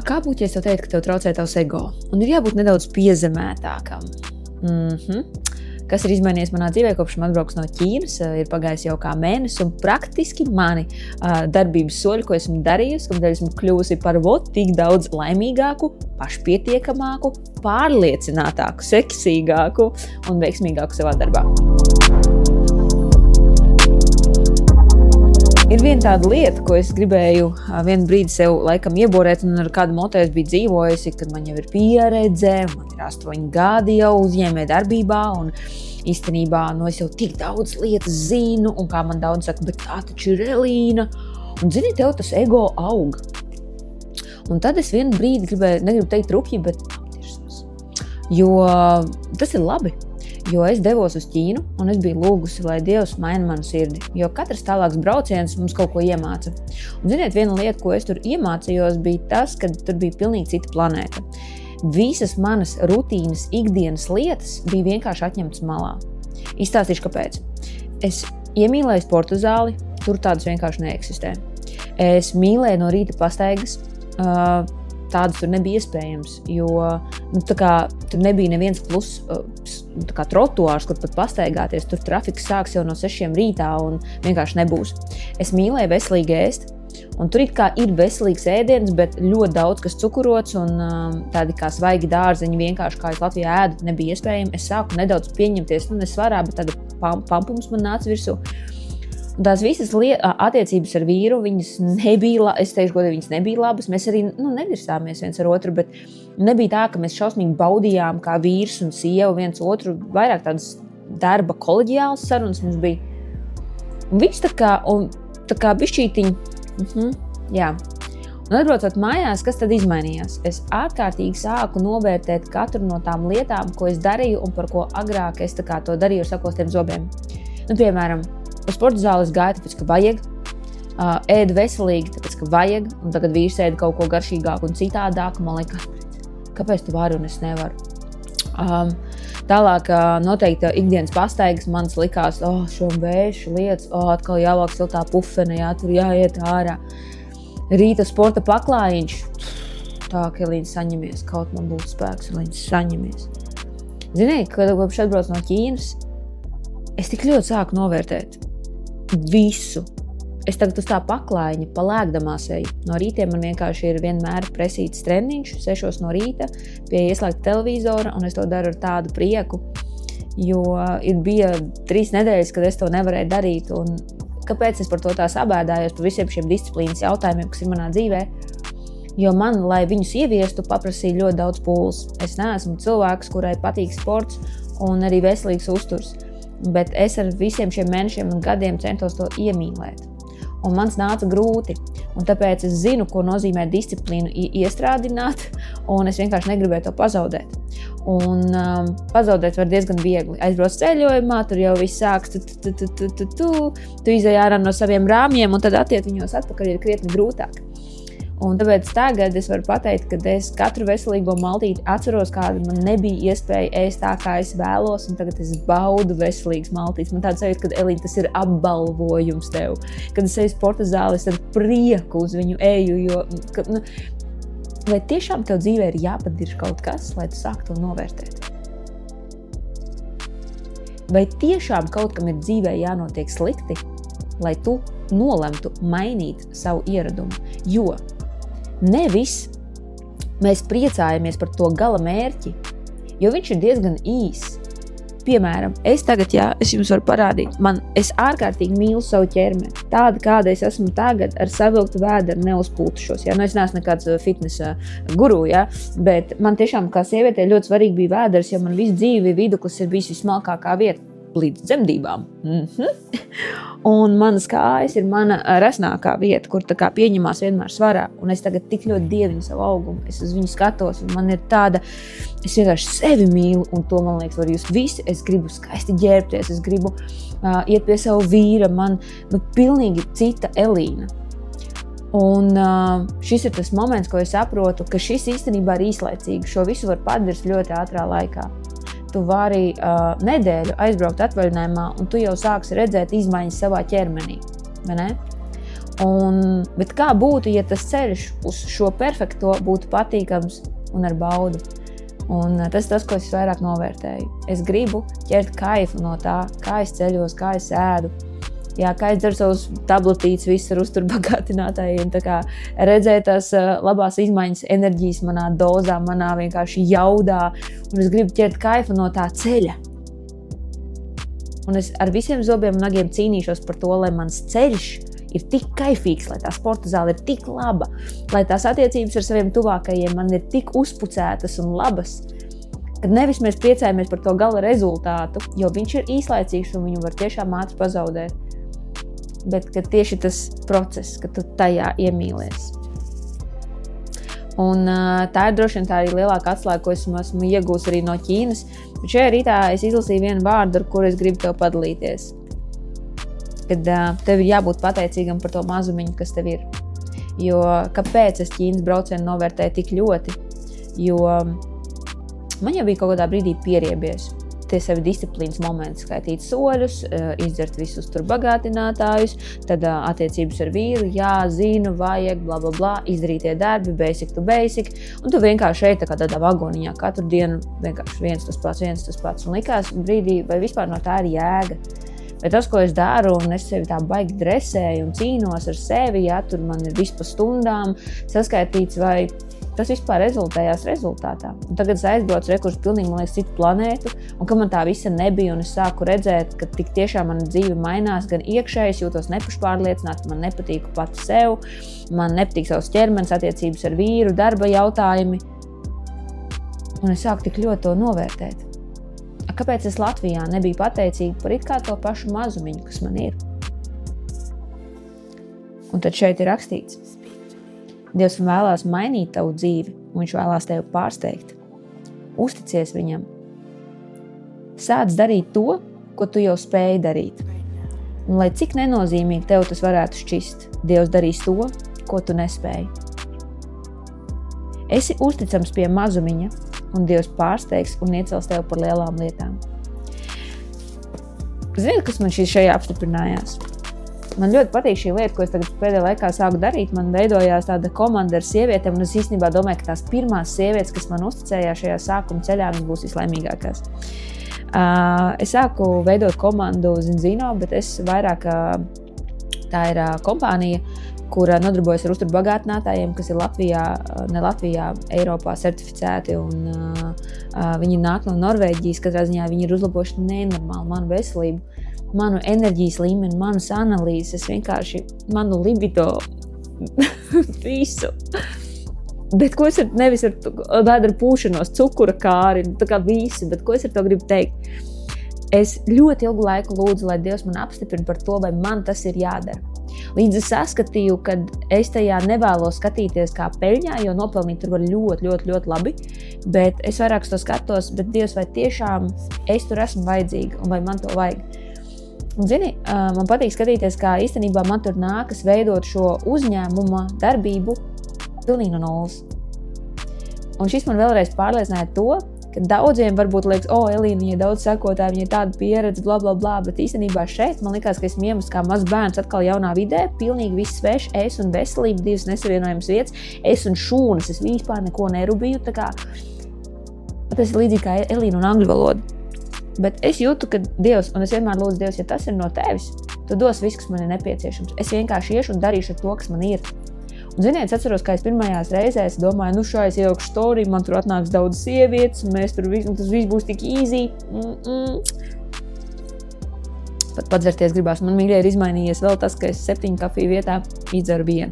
Kā būtu, ja es tev teiktu, ka tev traucē tavs ego? Un ir jābūt nedaudz piezemētākam. Kas ir izmainījies manā dzīvē, kopš man atbrauks no Ķīnas, ir pagājis jau kā mēnesis, un praktiski mani darbības soļi, ko esmu darījusi, kādēļ esmu kļuvusi par tik daudz laimīgāku, pašpietiekamāku, pārliecinātāku, seksīgāku un veiksmīgāku savā darbā. Ir viena tāda lieta, ko es gribēju vienu brīdi sev laikam ieborēt, un ar kādu moto es biju dzīvojusi, kad man jau ir pieredze, man ir 8 gadi jau uzņēmē darbībā, un īstenībā es jau tik daudz lietas zinu, un kā man daudz saka, bet tā taču ir Elīna, un zini, tev tas ego aug. Un tad es vienu brīdi negribu teikt rupji, bet aptirsams. Jo tas ir labi. Jo es devos uz Ķīnu, un es biju lūgusi, lai Dievs maina manu sirdi. Jo katrs tālāks brauciens mums kaut ko iemāca. Un ziniet, viena lieta, ko es tur iemācījos, bija tas, ka tur bija pilnīgi cita planēta. Visas manas rutīnas, ikdienas lietas bija vienkārši atņemtas malā. Izstāstīšu, kāpēc. Es iemīlēju sporta zāli, tur tādas vienkārši neeksistē. Es mīlēju no rīta pastaigas, tādas tur nebija iespējams, jo tur nebija neviens plus trotuārs, kur pat pastaigāties. Tur trafiks sāks jau no 6 rītā un vienkārši nebūs. Es mīlēju veselīgi ēst, un tur it kā ir veselīgs ēdiens, bet ļoti daudz kas cukurots un tādi kā svaigi dārzeņi vienkārši, kā es Latvijā ēdu, nebija iespējami. Es sāku nedaudz pieņemties, nesvarā, bet tāda pampums man nāca virsū. Un tās visas attiecības ar vīru, viņas nebija, es teikšu, godīgi, viņas nebija labas. Mēs arī nedirsāmies viens ar otru, bet nebija tā, ka mēs šausmīgi baudījām kā vīrs un sieva viens otru. Vairāk tādas darba koleģiālas sarunas mums bija. Un viņš tā kā bišķītiņ, jā. Un atbraucot mājās, kas tad izmainījās? Es ārkārtīgi sāku novērtēt katru no tām lietām, ko es darīju un par ko agrāk es to darīju ar sakostiem zobiem. Piemēram, uz sporta zāles gāju, tāpēc, ka vajag, ēdu veselīgi, tāpēc, ka vajag, un tagad vīrs ēda kaut ko garšīgāku un citādāku. Man liekas, kāpēc tu vari un es nevaru? Tālāk noteikti ikdienas pastaigas manas likās, šo vēšu lietas, atkal jāvāk siltā pufene, tur jāiet ārā. Rīta sporta paklājiņš, tā, ka Elīna saņemies, kaut man būtu spēks, Elīna saņemies. Ziniet, kad kopš atbrauc no Ķīnas, es tik ļoti sāku novērtēt visu. Es tagad uz tā paklājiņa palēkdamās eju. No rītiem man vienkārši ir vienmēr presīts treniņš, 6 no rīta, pie ieslēgta televizora, un es to daru ar tādu prieku, jo bija 3 nedēļas, kad es to nevarēju darīt, un kāpēc es par to tā sabēdājos, par visiem šiem disciplīnas jautājumiem, kas ir manā dzīvē, jo man, lai viņus ieviestu, paprasīja ļoti daudz pūles. Es neesmu cilvēks, kurai patīk sports un arī veselīgs uzturs. Bet es ar visiem šiem mēnešiem un gadiem centos to iemīlēt. Un mans nāca grūti. Un tāpēc es zinu, ko nozīmē disciplīnu iestrādināt, un es vienkārši negribēju to pazaudēt. Un pazaudēt var diezgan viegli. Aizbrauc ceļojumā, tur jau viss sāks, tu izej ārā no saviem rāmjiem, un tad attiet viņos atpakaļ ir krietni grūtāk. Un tāpēc tagad es varu pateikt, ka es katru veselīgo maltīti atceros, kāda man nebija iespēja ēst tā, kā es vēlos, un tagad es baudu veselīgas maltītes. Man tāda sajūta, ka Elīna, tas ir apbalvojums tev. Kad es eju sporta zāli, es ar prieku uz viņu eju, jo vai tiešām tev dzīvē ir jāpadirž kaut kas, lai tu sāktu to novērtēt? Vai tiešām kaut kam ir dzīvē jānotiek slikti, lai tu nolemtu mainīt savu ieradumu? Jo nevis mēs priecājamies par to gala mērķi, jo viņš ir diezgan īss. Piemēram, es jums varu parādīt, es ārkārtīgi mīlu savu ķermeni. Tāda, kāda es esmu tagad, ar savilktu vēderu neuzpūtušos. Ja? Es neesmu nekāds fitnesa guru, ja? Bet man tiešām kā sievietē ļoti svarīgi bija vēders, jo man visu dzīvi viduklis ir bijis vismalkākā vieta līdz dzemdībām. Un manas kājas ir mana resnākā vieta, kur tā kā pieņemās vienmēr svarā. Un es tagad tik ļoti dievinu savu augumu. Es uz viņu skatos, un man ir tāda, es vienkārši sevi mīlu, un to, man liekas, var just visi. Es gribu skaisti ģērbties, es gribu iet pie savu vīra, man pilnīgi cita Elīna. Un šis ir tas moments, ko es saprotu, ka šis īstenībā ir īslaicīgi. Šo visu var padarīt ļoti ātrā laikā. Tu vari nedēļu aizbraukt atvaļinājumā, un tu jau sāksi redzēt izmaiņas savā ķermenī, vai ne? Bet kā būtu, ja tas ceļš uz šo perfekto būtu patīkams un ar baudu? Un tas ir tas, ko es vairāk novērtēju. Es gribu ķert kaifu no tā, kā es ceļos, kā es ēdu. Jā, kā es daru savus tabletītes visur uzturbagātinātājiem, tā kā redzēt tās labās izmaiņas enerģijas manā dozā, manā vienkārši jaudā. Un es gribu ķert kaifu no tā ceļa. Un es ar visiem zobiem un nagiem cīnīšos par to, lai mans ceļš ir tik kaifīgs, lai tā sporta zāle ir tik laba, lai tās attiecības ar saviem tuvākajiem man ir tik uzpucētas un labas, kad nevis mēs priecājamies par to gala rezultātu, jo viņš ir īslaicīgs un viņu var tiešām ātri pazaudēt, bet kad tieši tas process, kad tu tajā iemīlies. Un tā ir droši vien tā arī lielāka atslēga, ko esmu iegūs arī no Ķīnas. Bet šajā rītā es izlasīju vienu vārdu, ar kuru es gribu tev padalīties. Kad tev ir jābūt pateicīgam par to mazumiņu, kas tev ir. Jo kāpēc es Ķīnas braucienu novērtēju tik ļoti? Jo man jau bija kaut kādā brīdī pieriebies. Tie sevi disciplīnas momenti, skaitīt soļus, izdzert visus tur bagātinātājus, tad attiecības ar vīru, jā, zinu, vajag, bla, bla, bla, izdarītie darbi, basic to basic, un tu vienkārši šeit tādā vagoniņā katru dienu vienkārši viens tas pats, un likās brīdī, vai vispār no tā ir jēga. Bet tas, ko es daru, un es sevi tā baigi dresēju un cīnos ar sevi, ja tur man ir viss pa stundām saskaitīts, vai tas vispār rezultējās rezultātā. Un tagad es aizbraucu rekursu pilnīgi, man liekas, citu planētu, un ka man tā visa nebija, un es sāku redzēt, ka tik tiešām mana dzīve mainās, gan iekšēji, es jūtos nepašpārliecināti, man nepatīku pati sev, man nepatīk savs ķermenis, attiecības ar vīru, darba jautājumi. Un es sāku tik ļoti to novērtēt. Kāpēc es Latvijā nebiju pateicīga par it kā to pašu mazumiņu, kas man ir? Un tad šeit ir rakstīts. Dievs vēlās mainīt tavu dzīvi, un viņš vēlās tevi pārsteigt. Uzticies viņam. Sāc darīt to, ko tu jau spēji darīt. Un lai cik nenozīmīgi tev tas varētu šķist, Dievs darīs to, ko tu nespēji. Esi uzticams pie mazumiņa, un Dievs pārsteigs un iecels tevi par lielām lietām. Ziniet, kas man šajā apstiprinājās? Man ļoti patīk šī lieta, ko es tagad pēdējā laikā sāku darīt. Man veidojās tāda komanda ar sievietēm, un es īstenībā domāju, ka tās pirmās sievietes, kas man uzticējās šajā sākuma ceļā, viņas būs vislaimīgākās. Es sāku veidot komandu Zinzino, bet es vairāk, tā ir kompānija, kura nodarbojas ar uzturbagātinātājiem, kas ir Latvijā, Eiropā certificēti, un viņi nāk no Norvēģijas, katrā ziņā viņi ir uzlabojuši nenormāli manu veselību, manu enerģijas līmeni, manas analīzes, vienkārši manu libido, visu. Bet ko es nevis ar vēdra pūšanos, cukura kāri, tā kā visi, bet ko es ar to gribu teikt? Es ļoti ilgu laiku lūdzu, lai Dievs man apstiprina par to, vai man tas ir jādara. Līdz es saskatīju, ka es tajā nevēlos skatīties kā peļņā, jo nopelnīt tur var ļoti labi, bet es vairāk to skatos, bet Dievs, vai tiešām es tur esmu vajadzīga un vai man to vajag. Un zini, man patīk skatīties, kā īstenībā man tur nākas veidot šo uzņēmuma darbību pilnīgi no nulles. Un šis man vēlreiz pārliecināja to, ka daudziem varbūt liekas, Elīna, viņai daudz sekotāji, viņai tāda pieredze, bla, bla, bla, bet īstenībā šeit man likās, ka esmu iemests kā mazs bērns atkal jaunā vidē, pilnīgi viss svešs, es un veselība, divas nesavienojams vietas, es un šūnas, es vispār neko nerubīju, tā kā tas ir līdzīgi kā Elīna un angļu valoda. Bet es jūtu, ka Dievs, un es vienmēr lūdzu Dievs, ja tas ir no tevis, tu dos viss, kas man ir nepieciešams. Es vienkārši iešu un darīšu to, kas man ir. Un ziniet, es atceros, kā es pirmajās reizēs domāju, šais ieaugšu story, man tur atnāks daudz sievietes, un mēs tur tas viss būs tik easy. Pat padzerties gribās. Man mīļie ir izmainījies vēl tas, ka es 7 kafiju vietā izdzeru 1.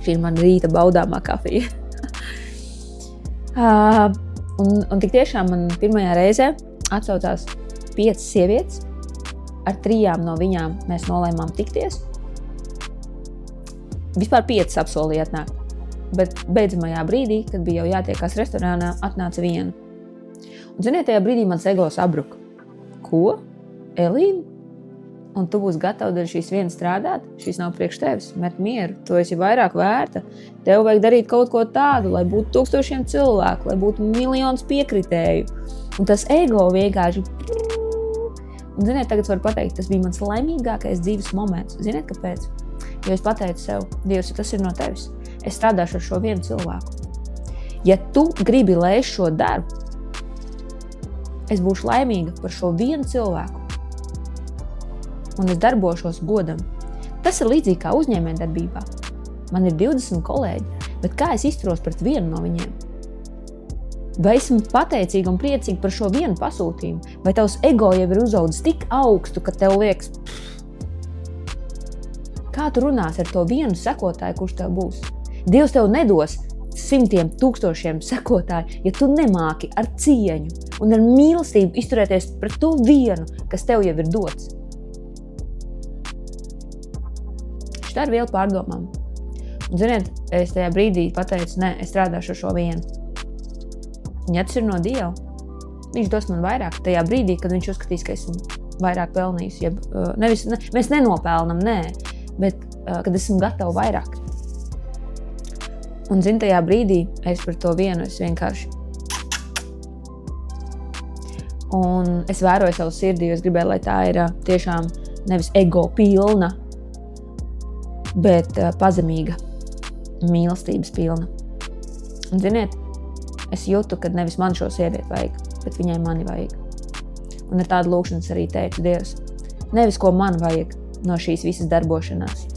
Šī ir mana rīta baudāmā kafija. un tik tiešām man pirmajā reizē atsaucās 5 sievietes, ar 3 no viņām mēs nolēmām tikties. Vispār 5 apsolīja atnākt, bet beidzamajā brīdī, kad bija jau jātiekās restorānā, atnāca 1. Un ziniet, tajā brīdī mans ego sabruka. Ko? Elīna? Un tu būsi gatava dēļ šīs vienas strādāt? Šīs nav priekš tevis, met mieru, tu esi vairāk vērta. Tev vajag darīt kaut ko tādu, lai būtu 1000 cilvēku, lai būtu miljons piekritēju. Un tas ego vienkārši... Un ziniet, tagad varu pateikt, tas bija mans laimīgākais dzīves moments. Ziniet, kāpēc? Jo es pateicu sev, Dievs, tas ir no tevis. Es strādāšu ar šo vienu cilvēku. Ja tu gribi, lai es šo darbu, es būšu laimīga par šo vienu cilvēku. Un es darbošos godam. Tas ir līdzīgi kā uzņēmējdarbībā. Man ir 20 kolēģi, bet kā es izturos pret vienu no viņiem? Vai esmu pateicīga un priecīga par šo vienu pasūtījumu? Vai tavs ego jau ir uzaudzis tik augstu, ka tev liekas, kā tu runās ar to vienu sekotāju, kurš tev būs? Dievs tev nedos 100 000 sekotāju, ja tu nemāki ar cieņu un ar mīlestību izturēties pret to vienu, kas tev jau ir dots. Šitā ir viela pārdomām. Un, ziniet, es tajā brīdī pateicu, ne, es strādāšu ar šo vienu. Ja tas ir no Dieva, viņš dos man vairāk tajā brīdī, kad viņš uzskatīs, ka esmu vairāk pelnījis. Mēs nenopelnam, nē, bet kad esmu gatava vairāk. Un, zini, tajā brīdī es par to vienu, es vienkārši. Un es vēroju savu sirdī, es gribēju, lai tā ir tiešām nevis ego pilna, bet pazemīga, mīlestības pilna. Un, ziniet, es jūtu, ka nevis man šo sievieti vajag, bet viņai mani vajag. Un ar tādu lūkšanas arī teicu, Dievs, nevis ko man vajag no šīs visas darbošanās,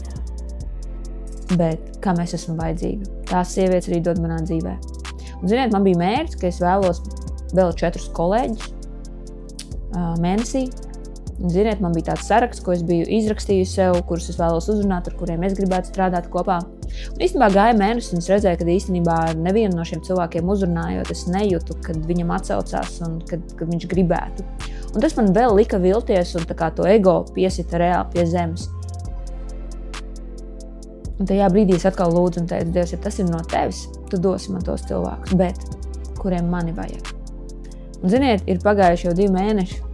bet kam es esmu vajadzīga. Tās sievietes arī dod manā dzīvē. Un, ziniet, man bija mērķis, ka es vēlos vēl 4 kolēģus mēnesī. Un, ziniet, man bija tāds saraksts, ko es biju izrakstījusi sev, kurus es vēlos uzrunāt, ar kuriem es gribētu strādāt kopā. Un īstenībā gāja mēnesis, un es redzēju, ka īstenībā nevienu no šiem cilvēkiem uzrunājot, es nejūtu, kad viņam atsaucās un kad viņš gribētu. Un tas man vēl lika vilties un tā kā to ego piesita reāli pie zemes. Un tajā brīdī es atkal lūdzu un teicu, Dievs, ja tas ir no tevis, tu dosi man tos cilvēkus, bet kuriem mani vajag. Un, ziniet, ir pagājuši jau 2 mēneši.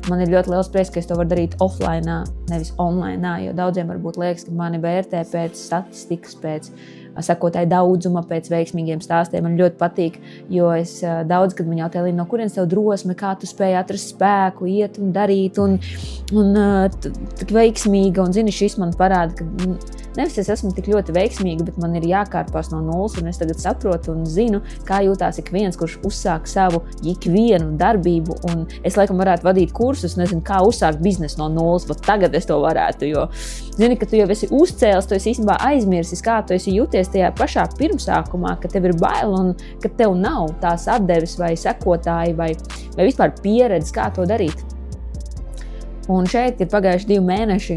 Man ir ļoti liels prieks, ka es to varu darīt offline, nevis online, jo daudziem varbūt liekas, ka mani vērtē pēc statistikas, pēc sekotāju daudzuma, pēc veiksmīgiem stāstiem. Man ļoti patīk, jo es daudz, kad man jautā, Elīna, no kurienes tev drosme, kā tu spēji atrast spēku, iet un darīt, un tik veiksmīga, un zini, šis man parāda, ka nevis es esmu tik ļoti veiksmīga, bet man ir jākārpās no nulles, un es tagad saprotu un zinu, kā jūtās ik viens, kurš uzsāk savu ikvienu darbību, un es laikam varētu vadīt kursus, nezinu, kā uzsākt biznesu no nulles, bet tagad es to varētu, jo zini, ka tu jau esi uzcēlis, tu esi īstenībā aizmirsis, kā tu esi jūties tajā pašā pirmsākumā, ka tev ir bail un ka tev nav tās atdeves vai sekotāji vai vispār pieredze, kā to darīt. Un šeit ir pagājuši 2 mēneši,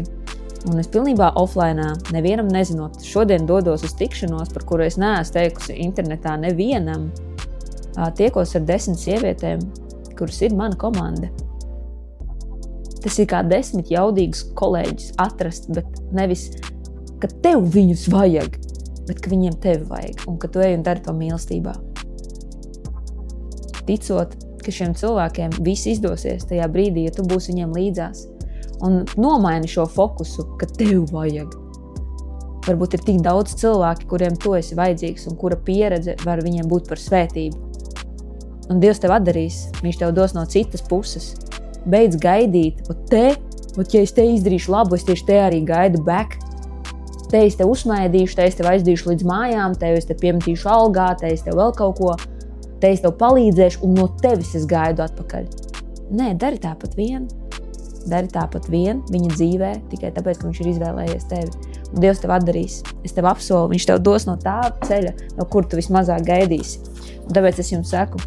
un es pilnībā offline, nevienam nezinot. Šodien dodos uz tikšanos, par kuru es neesmu teikusi internetā nevienam. Tiekos ar 10 sievietēm, kuras ir mana komanda. Tas ir kā 10 jaudīgus kolēģus atrast, bet nevis, ka tev viņus vajag, bet ka viņiem tevi vajag, un ka tu ej un dari to mīlestībā. Ticot, ka šiem cilvēkiem viss izdosies tajā brīdī, ja tu būsi viņiem līdzās. Un nomaini šo fokusu, ka tev vajag. Varbūt ir tik daudz cilvēki, kuriem tu esi vajadzīgs un kura pieredze var viņiem būt par svētību. Un Dievs tev atdarīs, viņš tev dos no citas puses. Beidz gaidīt, ja es te izdarīšu labu, es tieši te arī gaidu back. Te es te uzmaidīšu, te es tev aizdīšu līdz mājām, te es te piemetīšu algā, te es tev vēl kaut ko, te es tev palīdzēšu un no tevis es gaidu atpakaļ. Nē, dari tāpat vien. Dari tāpat vien viņa dzīvē, tikai tāpēc, ka viņš ir izvēlējies tevi. Un Dievs tev atdarīs. Es tev apsolu, viņš tev dos no tā ceļa, no kur tu vismazāk gaidīsi. Un tāpēc es jums saku,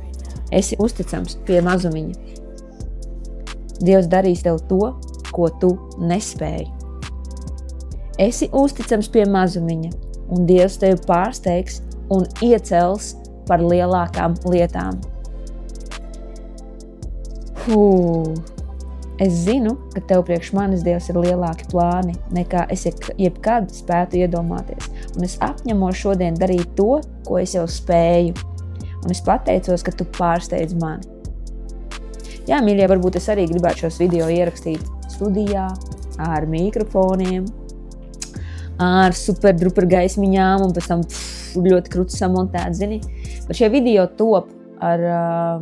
esi uzticams pie mazumiņa. Dievs darīs tev to, ko tu nespēji. Esi uzticams pie mazumiņa, un Dievs tevi pārsteigs un iecels par lielākām lietām. Es zinu, ka tev priekš manis Dievs ir lielāki plāni, nekā es jebkad spētu iedomāties. Un es apņemos šodien darīt to, ko es jau spēju. Un es pateicos, ka tu pārsteidz mani. Jā, mīļie, varbūt es arī gribētu šos video ierakstīt studijā, ar mikrofoniem, ar super gaismiņām un pēc tam ļoti krūti samontēt, zini. Bet šie video top ar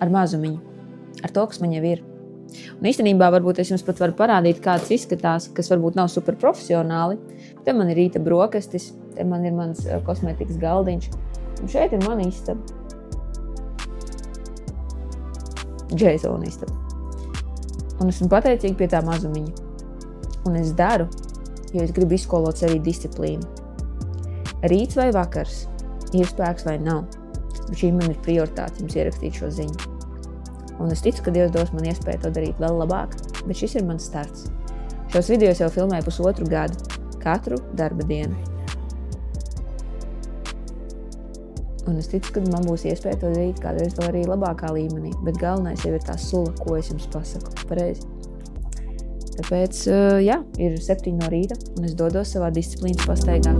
mazumiņu, ar to, kas man jau ir. Un īstenībā varbūt es jums pat varu parādīt, kā tas izskatās, kas varbūt nav super profesionāli. Te man ir rīta brokastis, te man ir mans kosmētikas galdiņš, un šeit ir mana istaba. Jasona istaba. Un esmu pateicīga pie tā mazumiņa. Un es daru, jo es gribu izskolot sevī disciplīnu. Rīts vai vakars, ir spēks vai nav, bet šī man ir prioritāte jums ierakstīt šo ziņu. Un es ticu, ka Dievs dos man iespēju to darīt vēl labāk, bet šis ir mans starts. Šos video jau filmēju 1,5 gadu, katru darba dienu. Un es ticu, ka man būs iespēja to darīt kādreiz vēl arī labākā līmenī, bet galvenais jau ir tā sula, ko es jums pasaku. Pareizi. Tāpēc, ir 7 no rīta, un es dodos savā disciplīnas pastaigā.